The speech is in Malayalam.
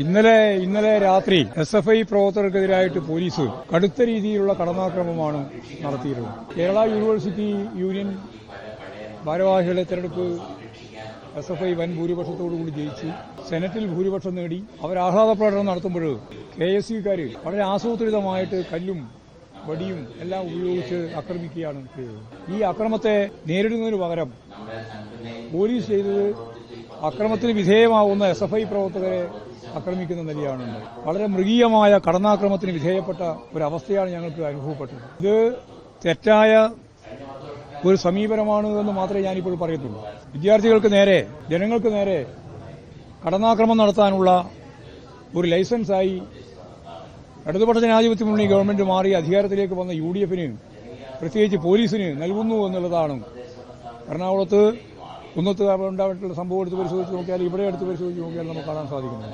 ഇന്നലെ രാത്രി SFI പ്രവർത്തകർക്കെതിരായിട്ട് പോലീസ് കടുത്ത രീതിയിലുള്ള കടന്നാക്രമണമാണ് നടത്തിയിട്ടുള്ളത്. കേരള യൂണിവേഴ്സിറ്റി യൂണിയൻ ഭാരവാഹികളുടെ തെരഞ്ഞെടുപ്പ് SFI വൻ ഭൂരിപക്ഷത്തോടുകൂടി ജയിച്ചു. സെനറ്റിൽ ഭൂരിപക്ഷം നേടി. അവർ ആഹ്ലാദ പ്രകടനം നടത്തുമ്പോൾ KSUക്കാർ വളരെ ആസൂത്രിതമായിട്ട് കല്ലും വടിയും എല്ലാം ഉപയോഗിച്ച് ആക്രമിക്കുകയാണ് ചെയ്തത്. ഈ അക്രമത്തെ നേരിടുന്നതിന് പകരം പോലീസ് ചെയ്തത് അക്രമത്തിന് വിധേയമാവുന്ന SFI പ്രവർത്തകരെ ആക്രമിക്കുന്ന നിലയാണ്. വളരെ മൃഗീയമായ കടന്നാക്രമണത്തിന് വിധേയപ്പെട്ട ഒരവസ്ഥയാണ് ഞങ്ങൾക്ക് അനുഭവപ്പെട്ടത്. ഇത് തെറ്റായ ഒരു സമീപനമാണ് എന്ന് മാത്രമേ ഞാനിപ്പോൾ പറയത്തുള്ളൂ. വിദ്യാർത്ഥികൾക്ക് നേരെ, ജനങ്ങൾക്ക് നേരെ കടന്നാക്രമണം നടത്താനുള്ള ഒരു ലൈസൻസായി ഇടതുപക്ഷ ജനാധിപത്യ മുന്നണി ഗവൺമെന്റ് മാറി അധികാരത്തിലേക്ക് വന്ന UDF-ന്, പ്രത്യേകിച്ച് പോലീസിന് നൽകുന്നു എന്നുള്ളതാണ്. എറണാകുളത്ത് കുന്നത്ത് ഉണ്ടായിട്ടുള്ള സംഭവം എടുത്ത് പരിശോധിച്ച് നോക്കിയാൽ, ഇവിടെ എടുത്ത് പരിശോധിച്ച് നോക്കിയാൽ നമുക്ക് കാണാൻ സാധിക്കുന്നത്.